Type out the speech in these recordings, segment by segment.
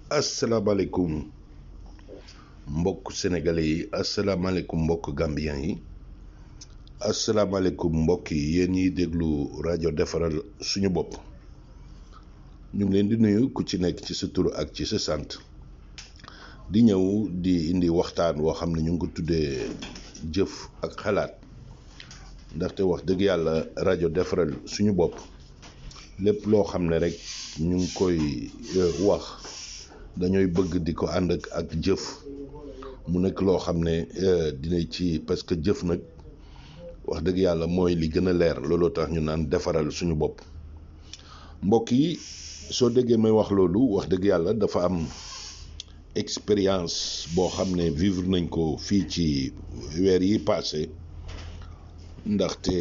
asalaamaaleykum mbokk sénégalais yi asalaamaaleykum mbokk gambien yi asalaamaaleykum mbokk yi yéen ñiy déglu rajo defaral suñu bopp ñu ngi leen di nuyu ku ci nekk ci sa tur ak ci sa sant di ñëw di indi waxtaan woo xam ne ñu ngi ko tuddee jëf ak xalaat ndaxte wax dëgg yàlla rajo defaral suñu bopp lépp loo xam ne rek ñu ngi koy wax dañooy bëgg di ko ànd ak jëf mu nekk loo xam ne dina ci parce que jëf nag wax dëgg yàlla mooy li gën a leer looloo tax ñu naan defaral suñu bopp mbokk yi soo déggee may wax loolu wax dëgg yàlla dafa am expérience boo xam ne vivre nañ ko fii ci weer yi passé ndaxte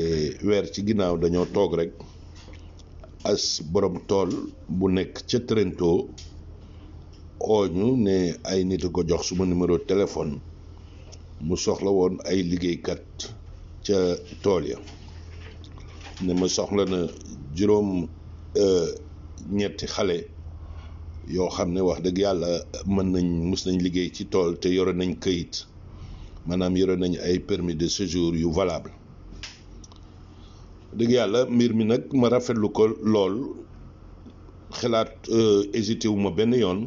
weer ci ginnaaw dañoo toog rek as borom tool bu nekk ca Trento ooñu ne ay nit a ko jox suma numéro téléphone mu soxla woon ay liggéeykat ca tool ya ne ma soxla na juróom ñetti xale yoo xam ne wax dëgg yàlla mus nañ liggéey ci tool te yore nañ këyit maanaam yore nañ ay permis de séjour yu valable dëgg yàlla mbir mi nag ma rafetlu ko lool xalaat hésité wu ma benn yoon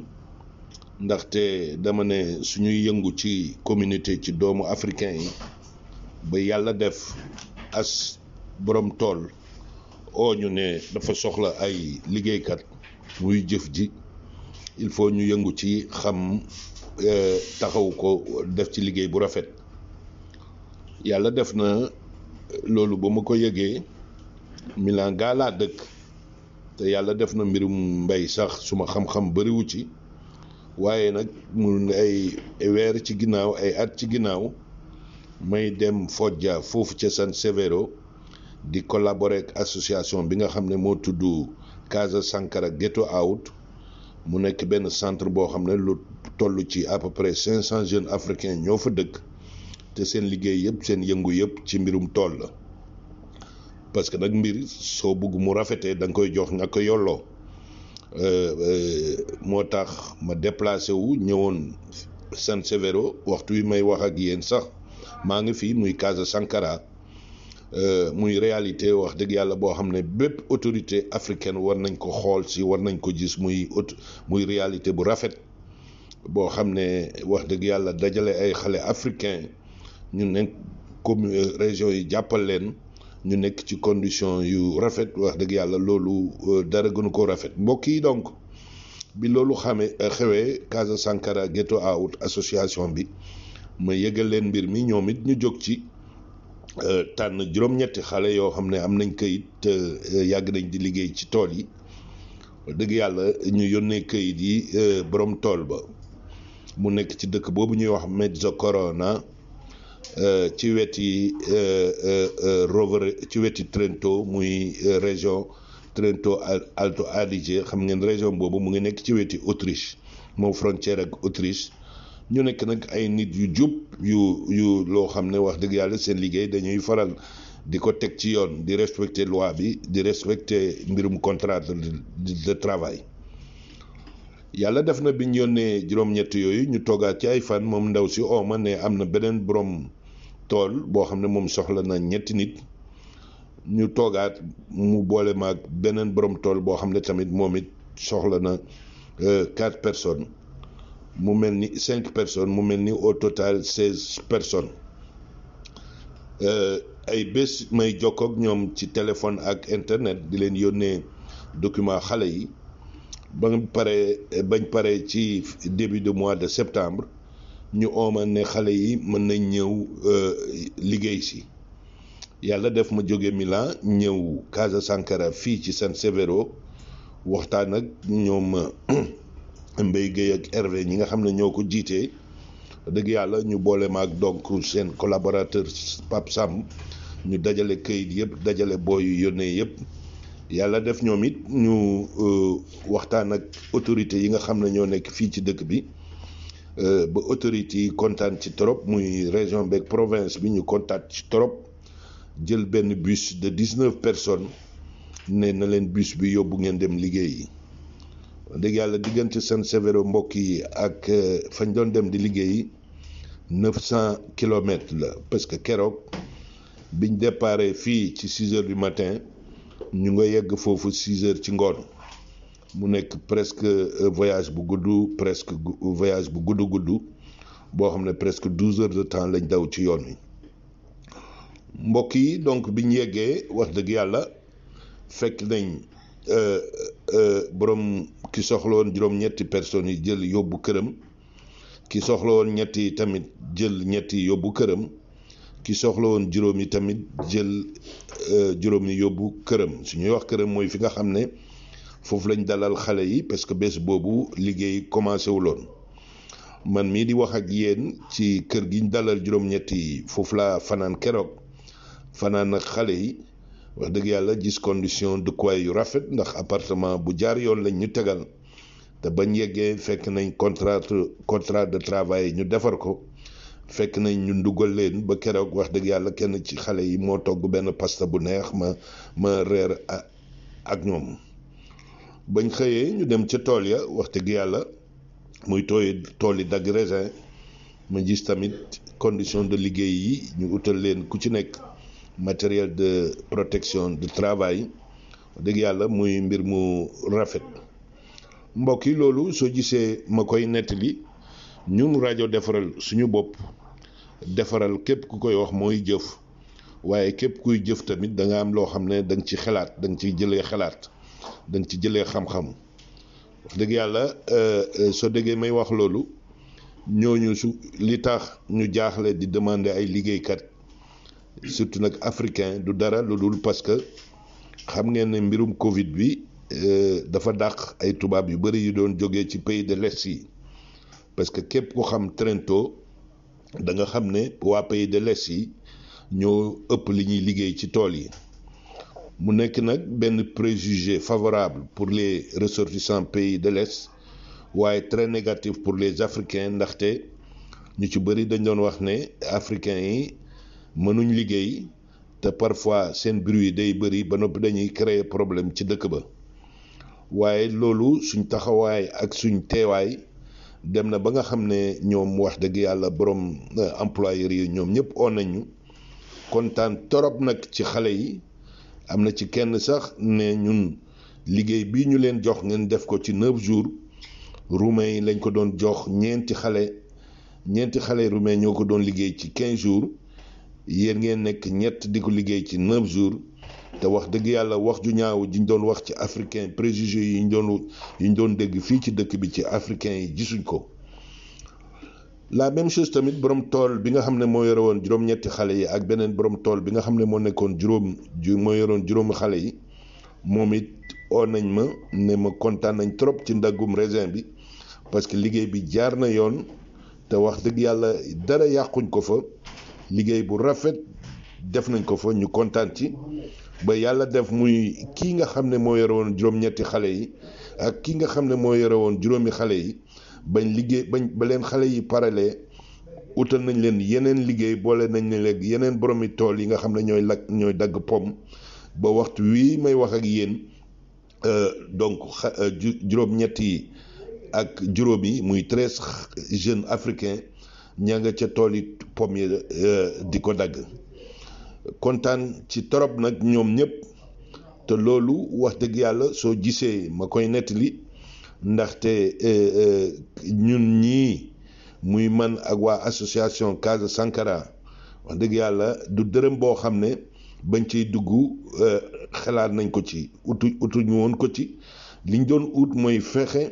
ndaxte dama ne suñuy yëngu ci communauté ci doomu africain yi ba yàlla def as borom tool oo ñu ne dafa soxla ay liggéeykat muy jëf ji il faut ñu yëngu ci xam taxaw ko def ci liggéey bu rafet yàlla def na loolu ba ma ko yëgee Milan gaa laa dëkk te yàlla def na mbirum mbay sax suma xam-xam bariwu ci waaye nag mu ay weer ci ginnaaw ay at ci ginnaaw may dem Foggia foofu ca San Severo di collaborer ak association bi nga xam ne moo tudd Casa Sankara Ghetto Out mu nekk benn centre boo xam ne lu toll ci à peu près 500 jeunes africains ñoo fa dëkk te seen liggéey yëpp seen yëngu yëpp ci mbirum tool la parce que nag mbir soo bëgg mu rafetee da nga koy jox nga ko yolloo moo tax ma déplacé wu ñëwoon San Severo waxtu wi may wax ak yéen sax maa ngi fii muy Casa Sankara muy réalité wax dëgg yàlla boo xam ne bépp autorité africaine war nañ ko xool si war nañ ko gis muy réalité bu rafet boo xam ne wax dëgg yàlla dajale ay xale africain ñu nekk comme région yi jàppal leen ñu nekk ci condition yu rafet wax dëgg yàlla loolu dara gënu ko rafet mbokk yi donc bi loolu xewee Casa Sankara Ghetto Out association bi ma yëgal leen mbir mi ñoom it ñu jóg ci tànn juróom-ñetti xale yoo xam ne am nañ këyit te yàgg nañ di liggéey ci tool yi dëgg yàlla ñu yónnee këyit yi borom tool ba mu nekk ci dëkk boobu ñuy wax Mezzocorona ci weti Rovere ci weti Trento muy région Trento Alto Adige xam ngeen région boobu mu ngi nekk ci weti Autriche moom frontière ak Autriche ñu nekk nag ay nit yu jub yu loo xam ne wax dëgg yàlla seen liggéey dañuy faral di ko teg ci yoon di respecter loi bi di respecter mbirum contrat de travail yàlla def na biñ yónnee juróom-ñett yooyu ñu toogaat ci ay fan moom ndaw si ooma ne am na beneen borom tool boo xam ne moom soxla na ñetti nit ñu toogaat mu boole maag beneen borom tool boo xam ne tamit moom it soxla na 4 personnes mu mel ni 5 personnes mu mel ni au total 16 personnes ay bés may jokkoog ñoom ci téléphone ak internet di leen yónnee document xale yi bañ pare ci début de mois de septembre ñu ooma ne xale yi mën nañ ñëw liggéey si yàlla def ma jóge Milan ñëw Casa Sankara fii ci San Severo waxtaan ak ñoom Mbaye Gueye ak Hervé ñi nga xam ne ñoo ko jiitee dëgg yàlla ñu boole ma ak donc seen collaborateur Pape Sam ñu dajale këyit yëpp dajale booy yu yónnee yëpp yàlla def ñoom it ñu waxtaan ak autorité yi nga xam ne ñoo nekk fii ci dëkk bi ba autorité yi kontaan ci trop muy région beeg province bi ñu kontaan ci trop jël benn bus de 19 personnes ne na leen bus bi yóbbu ngeen dem liggéey yi dëgg yàlla diggante San Severo mbokk yi ak fañ doon dem di liggéey 900 kilomètres la parce que keroog biñ déparé fii ci 6 heures du matin ñu nga yegg foofu 6 heures ci ngoon mu nekk presque voyage bu gudd presque voyage bu gudd boo xam ne presque 12 heures de temps lañ daw ci yoon wi mbokk yi donc biñ yeggee wax dëgg yàlla fekk nañ borom ki soxla woon juróom-ñetti personnes yi jël yóbbu këram ki soxla woon ñetti tamit jël ñetti yóbbu këram ki soxla woon juróom yi tamit jël juróom yi yóbbu këram su ñuy wax këram mooy fi nga xam ne foofu lañ dalal xale yi parce que bés boobu liggéey commencé wuloon man mii di wax ak yéen ci kër gi ñu dalal juróom-ñetti yi foofu laa fanaan keroog fanaan ak xale yi wax dëgg yàlla gis condition dëkkuwaay yu rafet ndax appartement bu jaar yoon lañ ñu tegal te bañ yeggee fekk nañ contrat de travail ñu defar ko fekk nañ ñu ndugal leen ba keroog wax dëgg yàlla kenn ci xale yi moo togg benn pasta bu neex ma reer ak ñoom bañ xëyee ñu dem ca tool ya wax dëgg yàlla muy tool yi dagg raisin ma gis tamit condition de liggéey yi ñu utal leen ku ci nekk matériel de protection de travail dëgg yàlla muy mbir mu rafet mbokk yi loolu soo gisee ma koy nettali ñun rajo defaral suñu bopp defaral képp ku koy wax mooy jëf waaye képp kuy jëf tamit da nga am loo xam ne da nga ci xalaat da nga ci jëlee xalaat da nga ci jëlee xam-xam wax dëgg yàlla soo déggee may wax loolu ñooñu li tax ñu jaaxle di demander ay liggéeykat surtout nag africain du dara lu dul parce que xam ngeen ne mbirum Covid bi dafa dàq ay tubaab yu bëri yu doon jógee ci pays de l'Est yi parce que képp ku xam Trento da nga xam ne waa pays de l'Est yi ñoo ëpp li ñuy liggéey ci tool yi mu nekk nag benn préjugé favorable pour les ressortissants pays de l'Est waaye très négatif pour les Africains ndaxte ñu ci bëri dañ doon wax ne africains yi mënuñ liggéey te parfois seen bruit day bëri ba noppi dañuy créer problème ci dëkk ba waaye loolu suñ taxawaay ak suñ teewaay dem na ba nga xam ne ñoom wax dëgg yàlla borom employeurs yi ñoom ñëpp oo nañu kontaan torop nag ci xale yi am na ci kenn sax ne ñun liggéey bii ñu leen jox ngeen def ko ci 9 jours roumain yi lañ ko doon jox ñeenti xale roumain ñoo ko doon liggéey ci 15 jours yéen ngeen nekk ñett di ko liggéey ci 9 jours te wax dëgg yàlla wax ju ñaaw jiñ doon wax ci africain préjugés yi ñu doon dégg fii ci dëkk bi ci africain yi gisuñ ko. la même chose tamit borom tool bi nga xam ne moo yore woon juróom-ñetti xale yi ak beneen borom tool bi nga xam ne moo nekkoon moo yoroon juróomi xale yi moom it oo nañ ma ne ma kontaan nañ trop ci ndaggum raisin bi parce que liggéey bi jaar na yoon te wax dëgg yàlla dara yàquñ ko fa liggéey bu rafet def nañ ko fa ñu kontaan ci ba yàlla def muy kii nga xam ne moo yore woon juróom-ñetti xale yi ak kii nga xam ne moo yore woon juróomi xale yi ba leen xale yi paralee utal nañ leen yeneen liggéey boole nañ leen léegi yeneen boromi tool yi nga xam ne ñooy dagg pom ba waxtu wii may wax ak yéen donc juróom-ñett yi ak juróom yi muy 13 jeunes africains ñaa nga ca tool yi pom yi di ko dagg kontaan ci torop nag ñoom ñëpp te loolu wax dëgg yàlla soo gisee ma koy nettali ndaxte ñun ñii muy man ak waa association Casa Sankara wax dëgg yàlla du dërëm boo xam ne bañ ciy dugg xalaat nañ ko ci utuñu woon ko ci liñ doon ut mooy fexe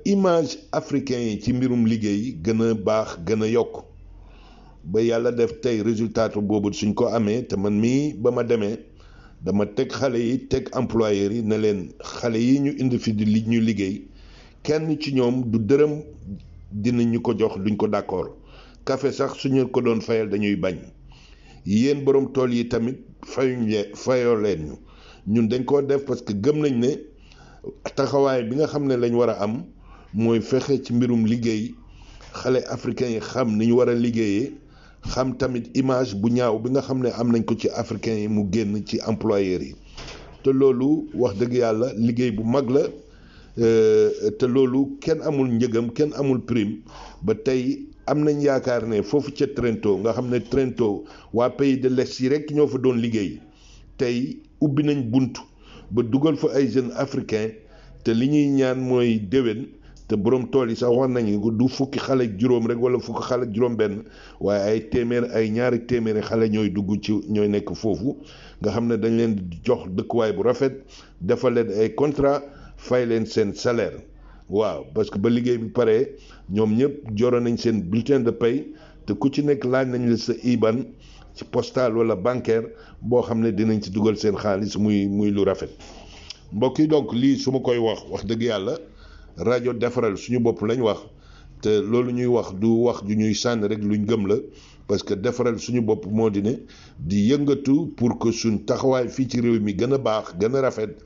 image africain yi ci mbirum liggéey gën a baax gën a yokk ba yàlla def tey résultat boobu suñ ko amee te man mii ba ma demee dama teg xale yi teg employeurs yi ne leen xale yi ñu indi fi di ñu liggéey kenn ci ñoom du dërëm dinañu ko jox duñ ko d'accord café sax suñu ko doon fayal dañuy bañ yéen borom tool yi tamit fayoo leen ñun dañ koo def parce que gëm nañ ne taxawaay bi nga xam ne lañ war a am mooy fexe ci mbirum liggéey xale africains yi xam ni ñu war a liggéeyee xam tamit image bu ñaaw bi nga xam ne am nañ ko ci africains yi mu génn ci employeurs yi te loolu wax dëgg yàlla liggéey bu mag la te loolu kenn amul njëgam kenn amul prime ba tey am nañ yaakaar ne foofu ca Trento nga xam ne Trento waa pays de l'Est yi rek ñoo fa doon liggéey tey ubbi nañ bunt ba dugal fa ay jeunes africains te li ñuy ñaan mooy déwén te borom tool yi sax wax nañu ko du fukki xale ak juróom rek wala fukki xale ak juróom benn waaye ay téeméer ay ñaari téeméeri xale ñooy dugg ci ñooy nekk foofu nga xam ne dañ leen di jox dëkkuwaay bu rafet defal leen ay contrat fay leen seen salaire waaw parce que ba liggéey bi pare ñoom ñëpp joro nañ seen bulletin de paie te ku ci nekk laaj nañ la sa IBAN ci postal wala bancaire boo xam ne dinañ ci dugal seen xaalis muy lu rafet mbokk yi donc lii su ma koy wax dëgg yàlla rajo defaral suñu bopp lañ wax te loolu ñuy wax du wax ju ñuy sànni rek luñ gëm la parce que defaral suñu bopp moo di ne di yëngatu pour que suñ taxawaay fii ci réew mi gën a baax gën a rafet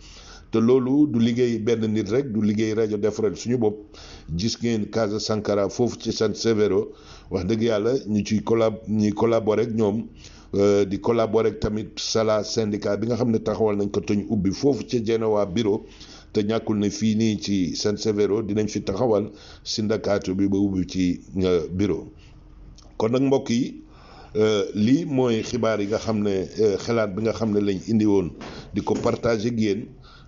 te loolu du liggéey benn nit rek du liggéey rajo defaral suñu bopp gis ngeen Casa Sankara foofu ci San Severo wax dëgg yàlla ñu ci collaborer ak ñoom di collaborer ak tamit Sala syndicat bi nga xam ne taxawal nañ ko te ñu ubbi foofu ca Genoa bureau te ñàkkul ne fii nii ci San Severo dinañ fi taxawal syndicat bi ba ubbi ci bureau kon nag mbokk yi lii mooy xibaar yi nga xam ne xalaat bi nga xam ne lañ indi woon di ko partager ak yéen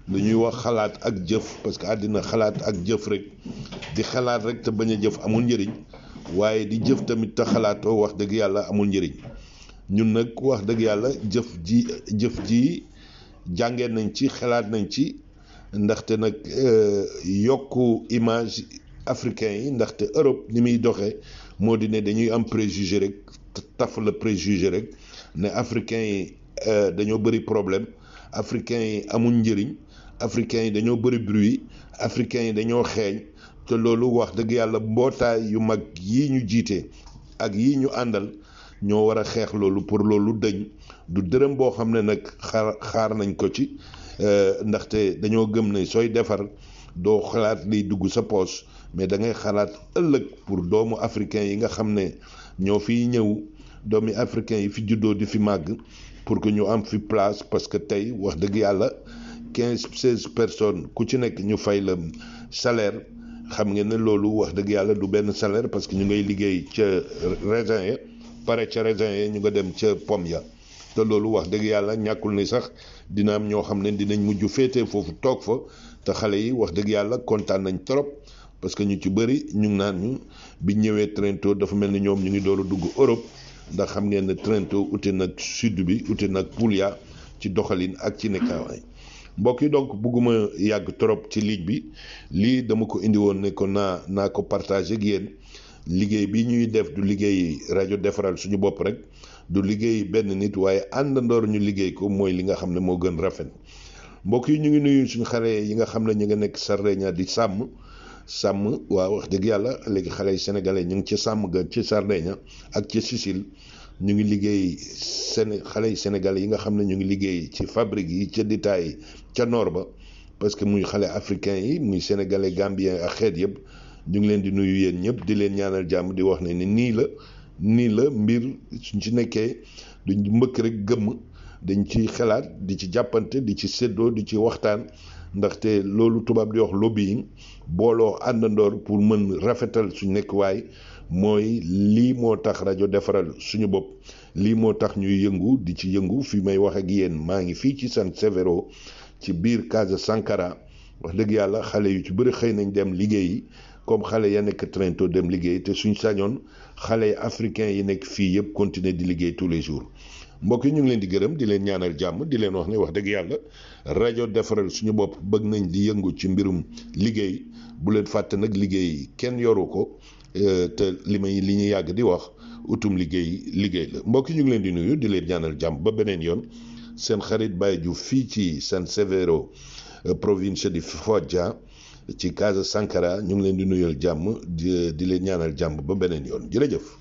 lu ñuy wax xalaat ak jëf parce que àddina xalaat ak jëf rek di xalaat rek te bañ a jëf amul njëriñ waaye di jëf tamit te xalaatoo wax dëgg yàlla amul njëriñ ñun nag wax dëgg yàlla jëf ji jàngee nañ ci xalaat nañ ci ndaxte nag yokku image africain yi ndaxte Europe ni muy doxee moo di ne dañuy am préjugé rek taf la préjugé rek ne africain yi dañoo bëri problème africain yi amul njëriñ africain yi dañoo bëri bruit africain yi dañoo xeeñ te loolu wax dëgg yàlla mbootaay yu mag yii ñu jiite ak yii ñu àndal ñoo war a xeex loolu pour loolu dëñ du dërëm boo xam ne nag xaar nañ ko ci ndaxte dañoo gëm ne sooy defar doo xalaat liy dugg sa poche mais da ngay xalaat ëllëg pour doomu africain yi nga xam ne ñoo fiy ñëw doomi africain yi fi juddoo di fi màgg pour que ñu am fi place parce que tey wax dëgg yàlla 15-16 personnes ku ci nekk ñu fay la salaire xam ngeen ne loolu wax dëgg yàlla du benn salaire parce que ñu ngay liggéey ca raisin ya pare ca raisin ya ñu nga dem ca pomme ya te loolu wax dëgg yàlla ñàkkul ni sax dina am ñoo xam ne dinañ mujj féetee foofu toog fa te xale yi wax dëgg yàlla kontaan nañ trop parce que ñu ci bëri ñu ngi naan ñu bi ñëwee Trento dafa mel ni ñoom ñu ngi door a dugg Europe ndax xam ngeen ne Trento ute nag sud bi ute nag Puglia ci doxalin ak ci nekkawaay mbokk yi donc bëgguma yàgg trop ci ligne bi lii dama ko indi woon ne ko naa ko partagé ak yéen liggéey bi ñuy def du liggéey rajo defaral suñu bopp rek du liggéey benn nit waaye àndandoor ñu liggéey ko mooy li nga xam ne moo gën rafet mbokk yi ñu ngi nuyu suñu xale yi nga xam ne ñu nga nekk Sardaigne di sàmm waaw wax dëgg yàlla léegi xale yi sénégalais ñu ngi ci sàmm ga ci Sardaigne ak ci Sicile ñu ngi liggéey xale yi sénégalais yi nga xam ne ñu ngi liggéey ci fabrique yi ca détail yi ca nord ba parce que muy xale africain yi muy sénégalais gambien ak xeet yëpp ñu ngi leen di nuyu yéen ñëpp di leen ñaanal jàmm di wax ne ni nii la mbir suñ ci nekkee duñ mbëkk rek gëmm dañ ci xalaat di ci jàppante di ci séddoo di ci waxtaan ndaxte loolu tubaab di wax lobbying booloo àndandoor pour mën rafetal suñ nekkuwaay mooy lii moo tax rajo defaral suñu bopp lii moo tax ñuy yëngu di ci yëngu fi may wax ak yéen maa ngi fii ci San Severo ci biir Casa Sankara wax dëgg yàlla xale yu ci bëri xëy nañ dem liggéeyi comme xale ya nekk Trento dem liggéey te suñ sañoon xale africain yi nekk fii yëpp continuer di liggéey tous les jours mbokk yi ñu ngi leen di gërëm di leen ñaanal jàmm di leen wax ne wax dëgg yàlla rajo defaral suñu bopp bëgg nañ di yëngu ci mbirum liggéey bu leen fàtte nag liggéey kenn yoru ko te li ñu yàgg di wax utum liggéey la mbokk yi ñu ngi leen di nuyu di leen ñaanal jàmm ba beneen yoon seen xarit Baye Diouf fii ci San Severo province di Foggia ci Casa Sankara ñu ngi leen di nuyal jàmm di leen ñaanal jàmm ba beneen yoon jërëjëf.